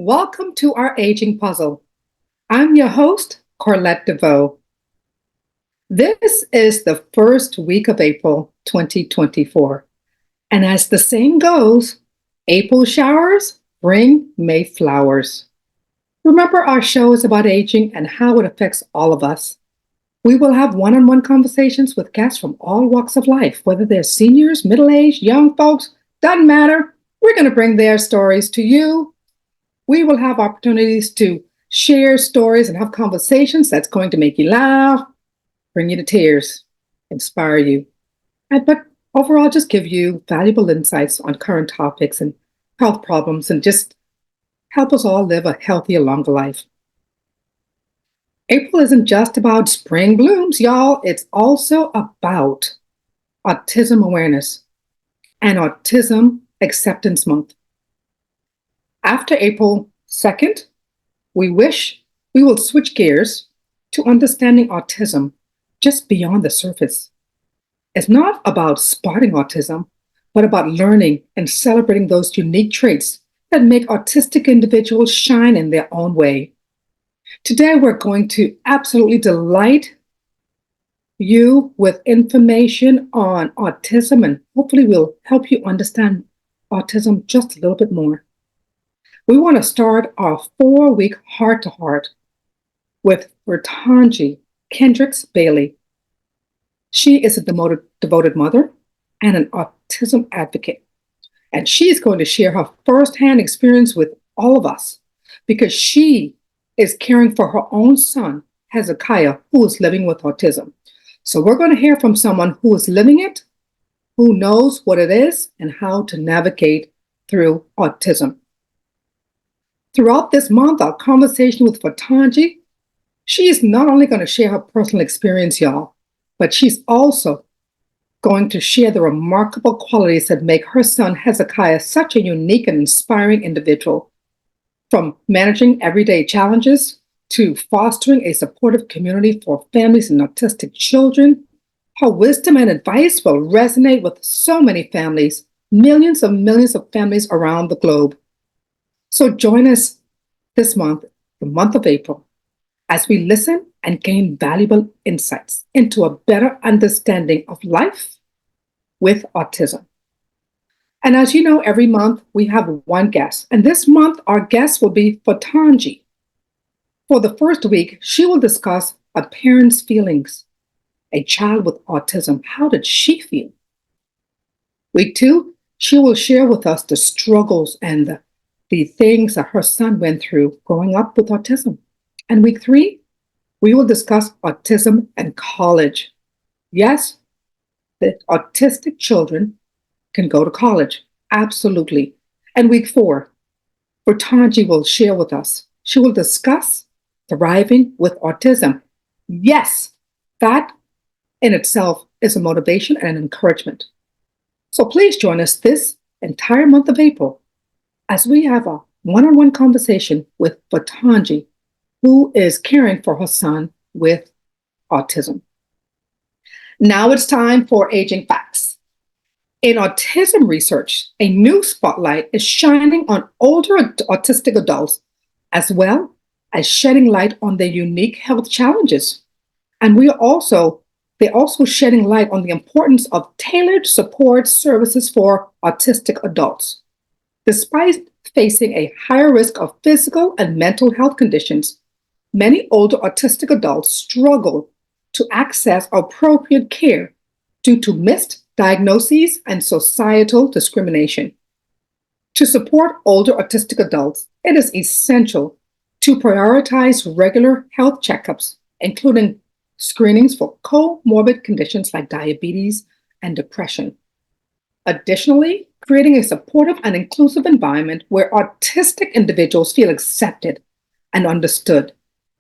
Welcome to our aging puzzle. I'm your host, Corlette DeVoe. This is the first week of April 2024. And as the saying goes, April showers bring May flowers. Remember, our show is about aging and how it affects all of us. We will have one-on-one conversations with guests from all walks of life, whether they're seniors, middle-aged, young folks, doesn't matter. We're going to bring their stories to you. We will have opportunities to share stories and have conversations that's going to make you laugh, bring you to tears, inspire you, but overall just give you valuable insights on current topics and health problems and just help us all live a healthier, longer life. April isn't just about spring blooms, y'all. It's also about autism awareness and Autism Acceptance Month. After April 2nd, we will switch gears to understanding autism just beyond the surface. It's not about spotting autism, but about learning and celebrating those unique traits that make autistic individuals shine in their own way. Today, we're going to absolutely delight you with information on autism, and hopefully we'll help you understand autism just a little bit more. We want to start our 4-week heart-to-heart with VerTongie Bailey. She is a devoted mother and an autism advocate. And she's going to share her firsthand experience with all of us because she is caring for her own son, Hezekiah, who is living with autism. So we're going to hear from someone who is living it, who knows what it is, and how to navigate through autism. Throughout this month, our conversation with VerTongie, she is not only going to share her personal experience, y'all, but she's also going to share the remarkable qualities that make her son Hezekiah such a unique and inspiring individual. From managing everyday challenges to fostering a supportive community for families and autistic children, her wisdom and advice will resonate with so many families, millions of families around the globe. So join us this month, the month of April, as we listen and gain valuable insights into a better understanding of life with autism. And as you know, every month we have one guest. And this month, our guest will be VerTongie. For the first week, she will discuss a parent's feelings. A child with autism, how did she feel? Week 2, she will share with us the struggles and the things that her son went through growing up with autism. And week 3, we will discuss autism and college. Yes, the autistic children can go to college. Absolutely. And week 4, VerTongie will share with us. She will discuss thriving with autism. Yes, that in itself is a motivation and an encouragement. So please join us this entire month of April as we have a one-on-one conversation with VerTongie, who is caring for her son with autism. Now it's time for Aging Facts. In autism research, a new spotlight is shining on older autistic adults, as well as shedding light on their unique health challenges. And they're also shedding light on the importance of tailored support services for autistic adults. Despite facing a higher risk of physical and mental health conditions, many older autistic adults struggle to access appropriate care due to missed diagnoses and societal discrimination. To support older autistic adults, it is essential to prioritize regular health checkups, including screenings for comorbid conditions like diabetes and depression. Additionally, creating a supportive and inclusive environment where autistic individuals feel accepted and understood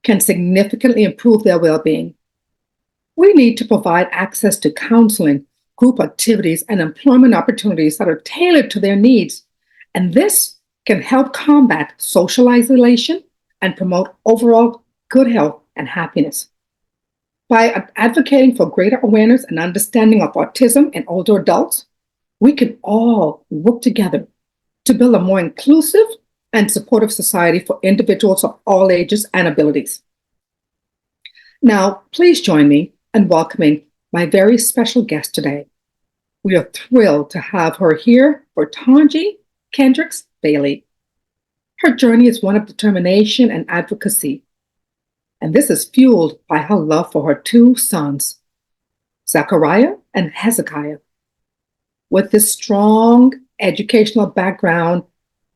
can significantly improve their well-being. We need to provide access to counseling, group activities, and employment opportunities that are tailored to their needs, and this can help combat social isolation and promote overall good health and happiness. By advocating for greater awareness and understanding of autism in older adults, we can all work together to build a more inclusive and supportive society for individuals of all ages and abilities. Now, please join me in welcoming my very special guest today. We are thrilled to have her here, VerTongie Bailey. Her journey is one of determination and advocacy, and this is fueled by her love for her two sons, Zechariah and Hezekiah. With this strong educational background,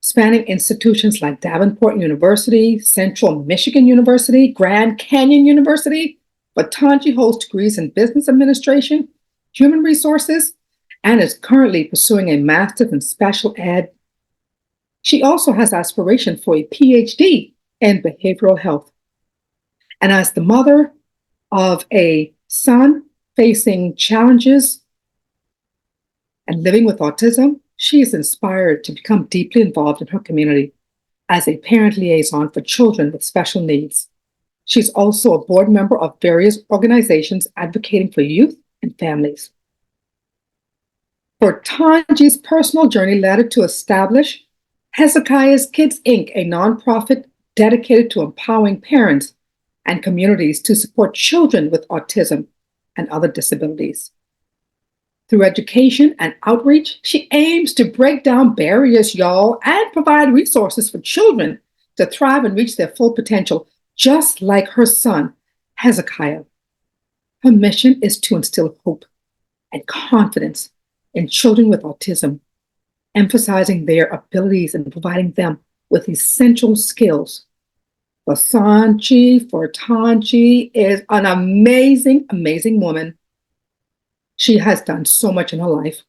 spanning institutions like Davenport University, Central Michigan University, Grand Canyon University, VerTongie holds degrees in business administration, human resources, and is currently pursuing a master's in special ed. She also has aspiration for a PhD in behavioral health. And as the mother of a son facing challenges and living with autism, she is inspired to become deeply involved in her community as a parent liaison for children with special needs. She's also a board member of various organizations advocating for youth and families. VerTongie's personal journey led her to establish Hezekiah's Kids, Inc., a nonprofit dedicated to empowering parents and communities to support children with autism and other disabilities. Through education and outreach, she aims to break down barriers, y'all, and provide resources for children to thrive and reach their full potential, just like her son, Hezekiah. Her mission is to instill hope and confidence in children with autism, emphasizing their abilities and providing them with essential skills. VerTongie is an amazing, amazing woman. She has done so much in her life.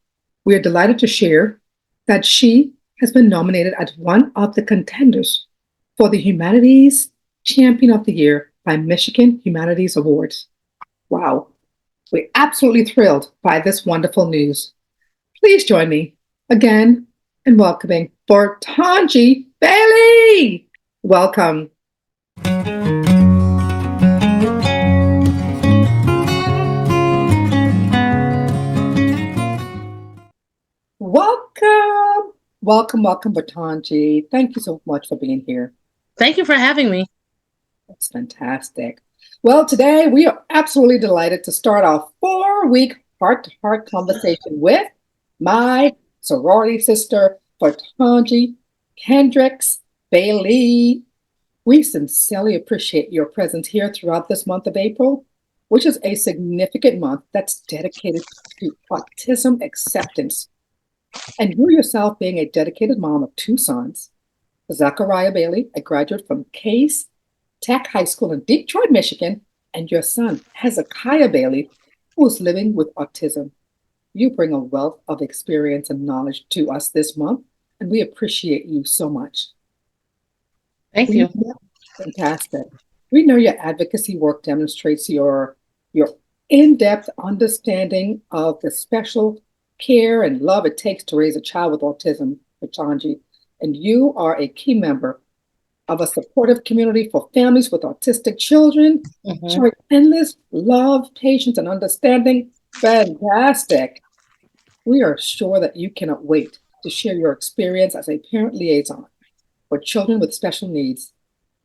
We are delighted to share that she has been nominated as one of the contenders for the Humanities Champion of the Year by Michigan Humanities Awards. Wow. We're absolutely thrilled by this wonderful news. Please join me again in welcoming VerTongie Bailey. Welcome. Welcome, VerTongie. Thank you so much for being here. Thank you for having me. That's fantastic. Well, today we are absolutely delighted to start our 4-week heart-to-heart conversation with my sorority sister, VerTongie Bailey. We sincerely appreciate your presence here throughout this month of April, which is a significant month that's dedicated to autism acceptance. And you yourself being a dedicated mom of two sons, Zechariah Bailey, a graduate from Case Tech High School in Detroit, Michigan, and your son, Hezekiah Bailey, who is living with autism. You bring a wealth of experience and knowledge to us this month, and we appreciate you so much. Thank you. Fantastic. We know your advocacy work demonstrates your in-depth understanding of the special care and love it takes to raise a child with autism, VerTongie, and you are a key member of a supportive community for families with autistic children, showing endless love, patience, and understanding. Fantastic. We are sure that you cannot wait to share your experience as a parent liaison for children with special needs,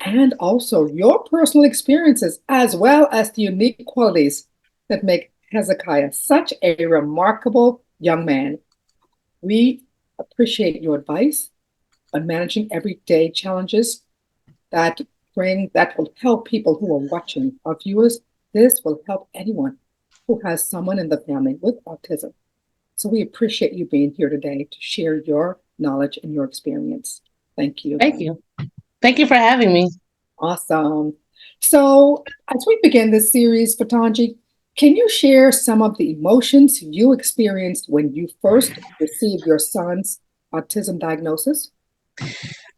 and also your personal experiences, as well as the unique qualities that make Hezekiah such a remarkable young man. We appreciate your advice on managing everyday challenges that will help people who are watching, our viewers. This will help anyone who has someone in the family with autism. So we appreciate you being here today to share your knowledge and your experience. Thank you. Thank you. Thank you for having me. Awesome. So as we begin this series, VerTongie, can you share some of the emotions you experienced when you first received your son's autism diagnosis?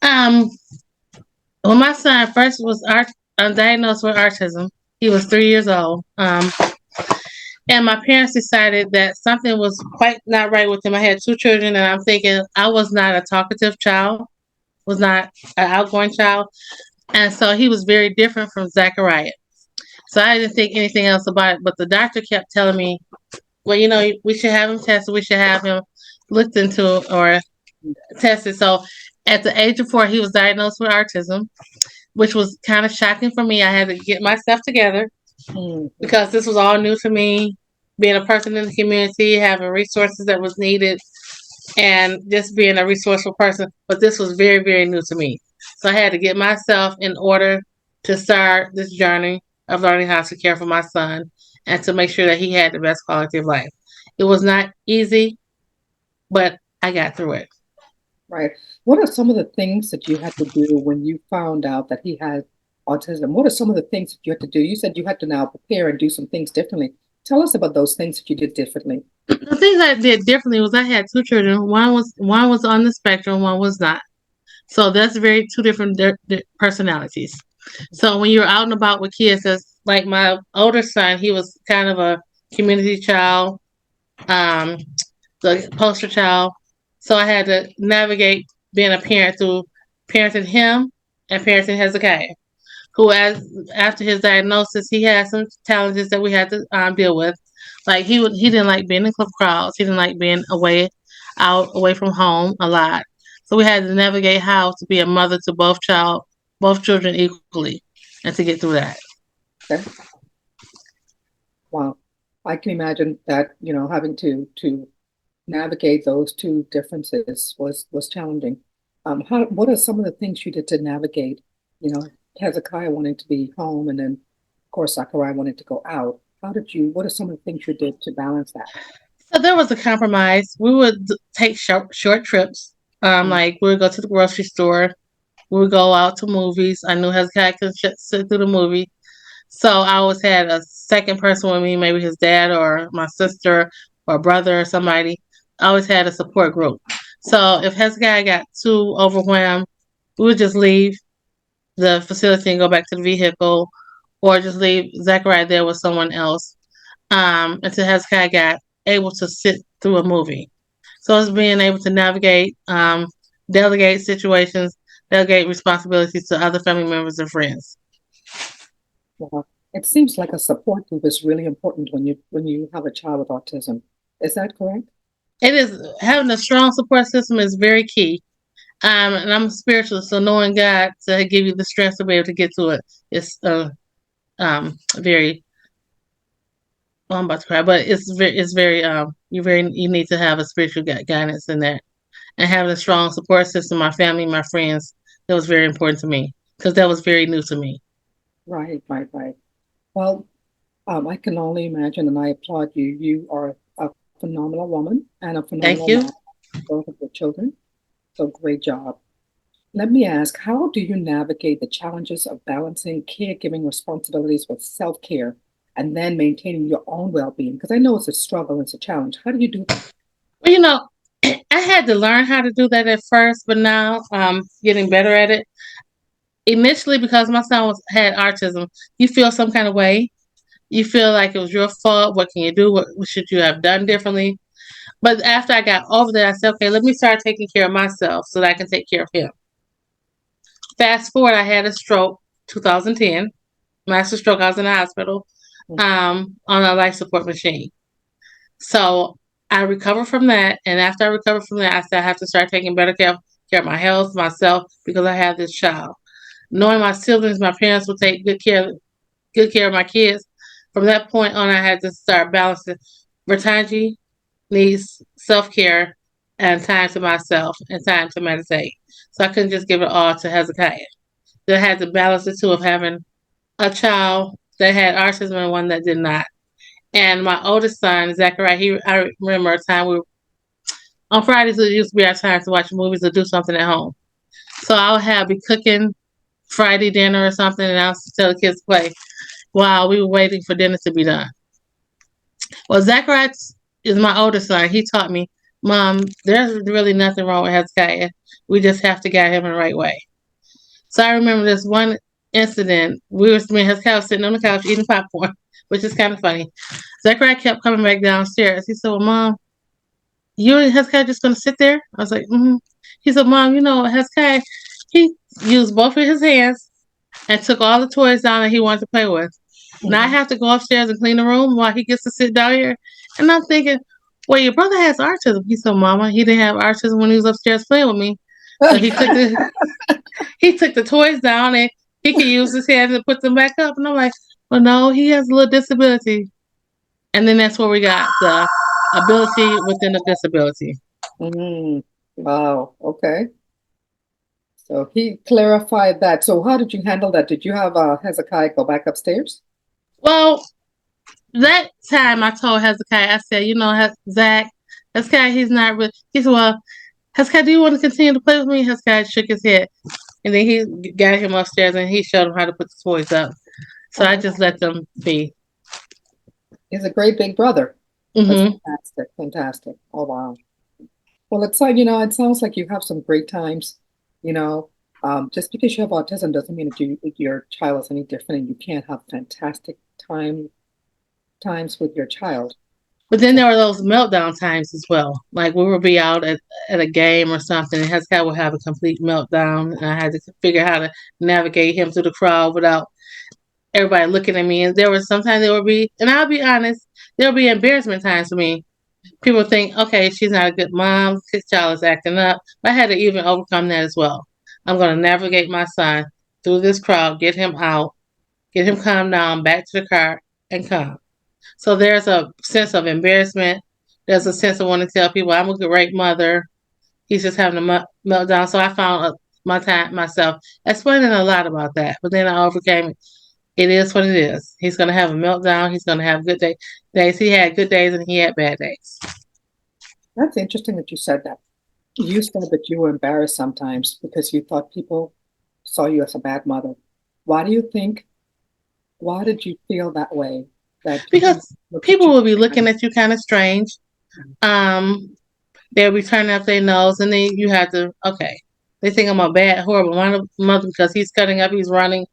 When my son first was diagnosed with autism, he was 3 years old. And my parents decided that something was quite not right with him. I had 2 children, and I'm thinking I was not a talkative child, was not an outgoing child. And so he was very different from Zechariah. So I didn't think anything else about it. But the doctor kept telling me, well, you know, we should have him tested. We should have him looked into or tested. So At the age of 4, he was diagnosed with autism, which was kind of shocking for me. I had to get myself together Mhm. because this was all new to me. Being a person in the community, having resources that was needed, and just being a resourceful person. But this was very, very new to me. So I had to get myself in order to start this journey of learning how to care for my son and to make sure that he had the best quality of life. It was not easy, but I got through it. Right. What are some of the things that you had to do when you found out that he had autism? What are some of the things that you had to do? You said you had to now prepare and do some things differently. Tell us about those things that you did differently. The things I did differently was I had two children. One was on the spectrum, one was not. So that's very two different personalities. So when you're out and about with kids, as like my older son, he was kind of a community child, um, the poster child. So I had to navigate being a parent through parenting him and parenting Hezekiah, who, as after his diagnosis, he had some challenges that we had to deal with. Like he didn't like being in club crowds. He didn't like being away from home a lot. So we had to navigate how to be a mother to both children equally, and to get through that. Okay. Wow. I can imagine that, having to navigate those two differences was challenging. What are some of the things you did to navigate, Hezekiah wanting to be home and then, of course, Zachariah wanting to go out? What are some of the things you did to balance that? So there was a compromise. We would take short trips. Mm. Like we would go to the grocery store. We would go out to movies. I knew Hezekiah could sit through the movie. So I always had a second person with me, maybe his dad or my sister or brother or somebody. I always had a support group. So if Hezekiah got too overwhelmed, we would just leave the facility and go back to the vehicle, or just leave Zachariah there with someone else until Hezekiah got able to sit through a movie. So it's being able to navigate, delegate situations, delegate responsibilities to other family members and friends. Well, it seems like a support group is really important when you have a child with autism. Is that correct? It is having a strong support system is very key. And I'm spiritual, so knowing God to give you the strength to be able to get to it is very. Well, I'm about to cry, but it's very you need to have a spiritual guidance in that, and having a strong support system, my family, my friends, that was very important to me because that was very new to me. Right, right, right. Well, I can only imagine, and I applaud you. You are a phenomenal woman and a Thank phenomenal you. mom, both of your children. So great job. Let me ask, how do you navigate the challenges of balancing caregiving responsibilities with self-care and then maintaining your own well-being? Because I know it's a struggle, it's a challenge. How do you do that? Well, I had to learn how to do that at first, but now I'm getting better at it. Initially, because my son had autism, you feel some kind of way. You feel like it was your fault. What can you do? What should you have done differently? But after I got over that, I said, okay, let me start taking care of myself so that I can take care of him. Fast forward, I had a stroke 2010, master stroke. I was in the hospital on a life support machine. So I recovered from that. And after I recovered from that, I said, I have to start taking better care of my health, myself, because I have this child. Knowing my siblings, my parents would take good care of my kids. From that point on, I had to start balancing. VerTongie needs self-care and time to myself and time to meditate. So I couldn't just give it all to Hezekiah. So I had to balance the two of having a child that had autism and one that did not. And my oldest son, Zachariah, I remember a time on Fridays, it used to be our time to watch movies or do something at home. So I'll be cooking Friday dinner or something, and I'll tell the kids to play while we were waiting for dinner to be done. Well, Zachariah is my oldest son. He taught me, Mom, there's really nothing wrong with Hezekiah. We just have to guide him in the right way. So I remember this one incident. Me and Hezekiah was sitting on the couch eating popcorn, which is kind of funny. Zachariah kept coming back downstairs. He said, well, Mom, you and Hezekiah just going to sit there? I was like, mm-hmm. He said, Mom, Hezekiah, he used both of his hands and took all the toys down that he wanted to play with. Now I Mhm. have to go upstairs and clean the room while he gets to sit down here. And I'm thinking, well, your brother has autism. He said, Mama, he didn't have autism when he was upstairs playing with me. So he took the toys down and he could use his hands and put them back up. And I'm like, well, no, he has a little disability. And then that's where we got the ability within a disability. Wow. Okay. So he clarified that. So how did you handle that? Did you have Hezekiah go back upstairs? Well, that time I told Hezekiah, I said, Zach, Hezekiah, he's not really. He said, well, Hezekiah, do you want to continue to play with me? Hezekiah shook his head. And then he got him upstairs and he showed him how to put the toys up. So I just let them be. He's a great big brother. That's fantastic. Fantastic. Oh, wow. Well, it's like, it sounds like you have some great times. Just because you have autism doesn't mean that your child is any different and you can't have fantastic times with your child. But then there were those meltdown times as well. Like we would be out at a game or something, and Hezekiah would have a complete meltdown, and I had to figure how to navigate him through the crowd without everybody looking at me. And sometimes there would be, and I'll be honest, there would be embarrassment times for me. People think, okay, she's not a good mom, his child is acting up. But I had to even overcome that as well. I'm going to navigate my son through this crowd, get him out, get him calmed down, back to the car, and come. So there's a sense of embarrassment. There's a sense of wanting to tell people I'm a great mother. He's just having a meltdown. So I found myself explaining a lot about that. But then I overcame it. It is what it is. He's going to have a meltdown. He's going to have good days. He had good days and he had bad days. That's interesting that you said that. You said that you were embarrassed sometimes because you thought people saw you as a bad mother. Why did you feel that way? Because people will be looking at you kind of strange. They'll be turning up their nose, and then you have to, okay, they think I'm a bad, horrible mother because he's cutting up, he's running,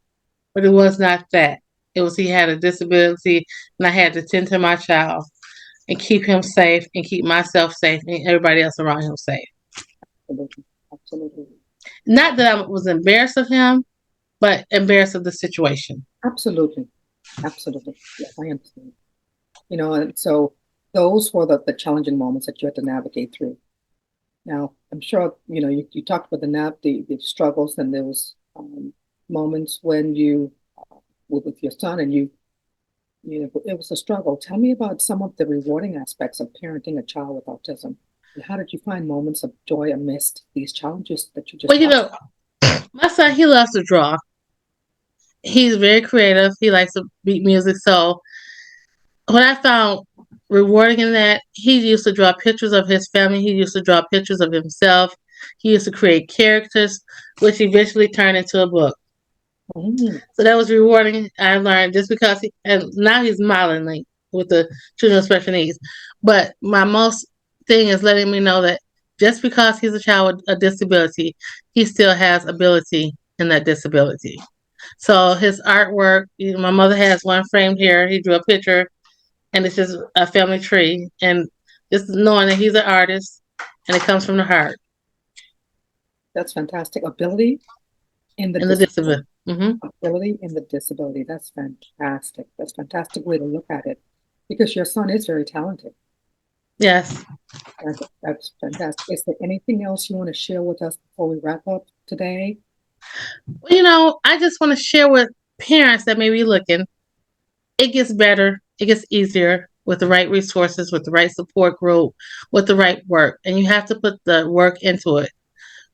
but it was not that. It was he had a disability, and I had to tend to my child and keep him safe and keep myself safe and everybody else around him safe. Absolutely. Absolutely. Not that I was embarrassed of him, but embarrassed of the situation. Absolutely. Absolutely. Yes, I understand. And so those were the challenging moments that you had to navigate through. Now, I'm sure, you talked about the struggles and those moments when you were with your son and it was a struggle. Tell me about some of the rewarding aspects of parenting a child with autism. And how did you find moments of joy amidst these challenges that you just my son, he loves to draw. He's very creative. He likes to beat music. So what I found rewarding in that, he used to draw pictures of his family. He used to draw pictures of himself. He used to create characters, which eventually turned into a book. So that was rewarding. I learned just because and now he's modeling with the children with special needs. But my most thing is letting me know that just because he's a child with a disability, he still has ability in that disability. So his artwork, my mother has one framed here. He drew a picture, and it's just a family tree. And just knowing that he's an artist, and it comes from the heart. That's fantastic. Ability in the disability. Ability in the disability. That's fantastic. That's a fantastic way to look at it, because your son is very talented. Yes. That's fantastic. Is there anything else you want to share with us before we wrap up today? I just want to share with parents that may be looking. It gets better. It gets easier with the right resources, with the right support group, with the right work. And you have to put the work into it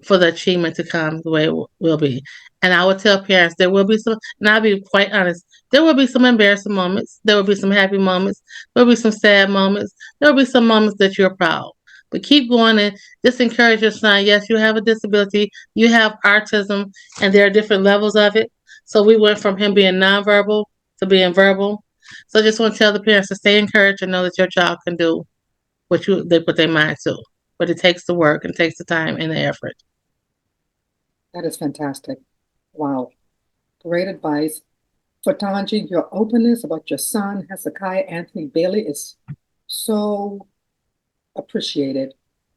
for the achievement to come the way it will be. And I would tell parents there will be some, and I'll be quite honest, there will be some embarrassing moments. There will be some happy moments. There will be some sad moments. There will be some moments that you're proud. But keep going and just encourage your son. Yes, you have a disability. You have autism, and there are different levels of it. So we went from him being nonverbal to being verbal. So I just want to tell the parents to stay encouraged and know that your child can do what they put their mind to. But it takes the work and takes the time and the effort. That is fantastic. Wow. Great advice. VerTongie, your openness about your son, Hezekiah Anthony Bailey, is so appreciated.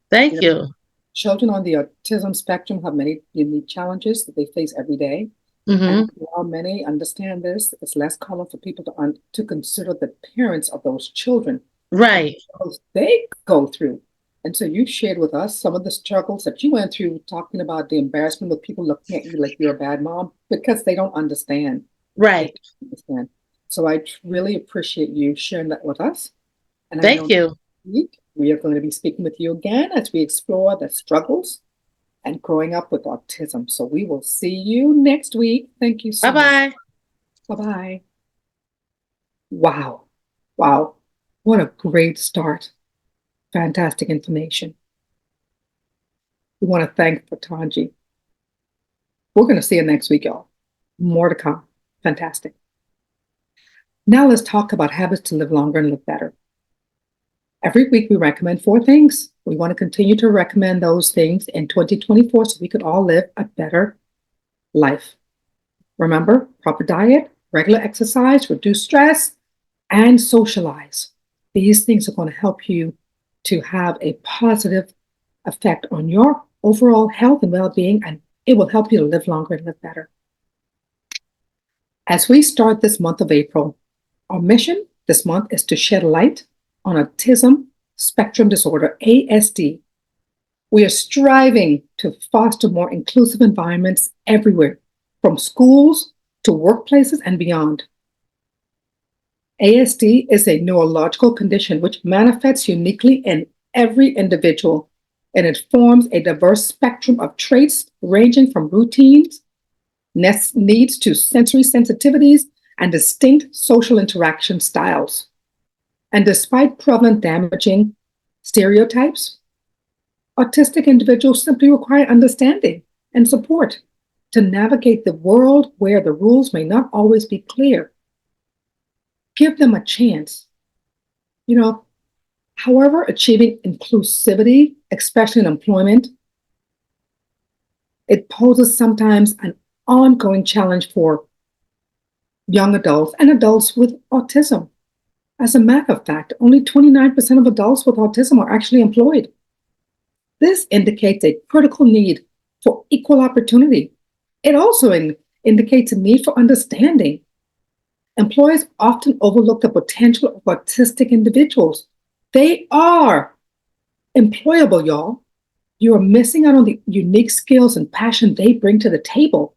Thank you. Children on the autism spectrum have many unique challenges that they face every day. And while many understand this, it's less common for people to consider the parents of those children. Right. They go through. And so you shared with us some of the struggles that you went through, talking about the embarrassment of people looking at you like you're a bad mom because they don't understand. They Right. don't understand. So I really appreciate you sharing that with us. And I know Thank you. next week we are going to be speaking with you again as we explore the struggles and growing up with autism. So we will see you next week. Thank you so much. Bye-bye. Bye-bye. Wow. Wow. What a great start. Fantastic information. We want to thank VerTongie. We're going to see you next week, y'all. More to come. Fantastic. Now let's talk about habits to live longer and live better. Every week we recommend 4 things. We want to continue to recommend those things in 2024 so we could all live a better life. Remember, proper diet, regular exercise, reduce stress, and socialize. These things are going to help you to have a positive effect on your overall health and well-being, and it will help you to live longer and live better. As we start this month of April, our mission this month is to shed light on autism spectrum disorder, ASD. We are striving to foster more inclusive environments everywhere, from schools to workplaces and beyond. ASD is a neurological condition which manifests uniquely in every individual, and it forms a diverse spectrum of traits ranging from routines, needs to sensory sensitivities, and distinct social interaction styles. And despite prevalent damaging stereotypes, autistic individuals simply require understanding and support to navigate the world where the rules may not always be clear. Give them a chance. However, achieving inclusivity, especially in employment, it poses sometimes an ongoing challenge for young adults and adults with autism. As a matter of fact, only 29% of adults with autism are actually employed. This indicates a critical need for equal opportunity. It also indicates a need for understanding. Employers often overlook the potential of autistic individuals. They are employable, y'all. You are missing out on the unique skills and passion they bring to the table.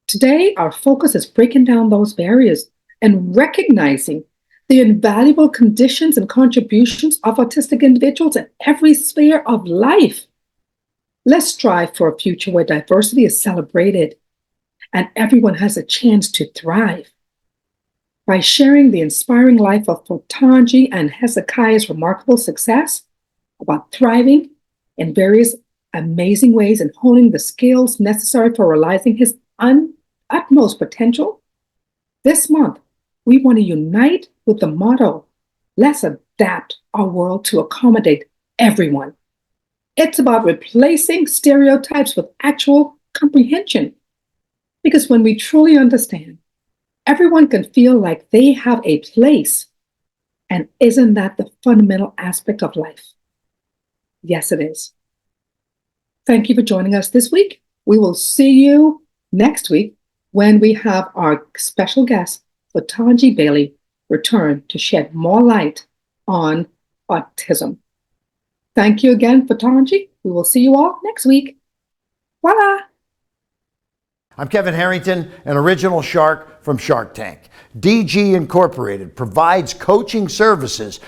Today, our focus is breaking down those barriers and recognizing the invaluable conditions and contributions of autistic individuals in every sphere of life. Let's strive for a future where diversity is celebrated and everyone has a chance to thrive. By sharing the inspiring life of VerTongie and Hezekiah's remarkable success about thriving in various amazing ways and honing the skills necessary for realizing his utmost potential, this month, we want to unite with the motto, let's adapt our world to accommodate everyone. It's about replacing stereotypes with actual comprehension. Because when we truly understand, everyone can feel like they have a place. And isn't that the fundamental aspect of life? Yes, it is. Thank you for joining us this week. We will see you next week when we have our special guest, VerTongie Bailey, return to shed more light on autism. Thank you again, VerTongie. We will see you all next week. Voila! I'm Kevin Harrington, an original shark from Shark Tank. DG Incorporated provides coaching services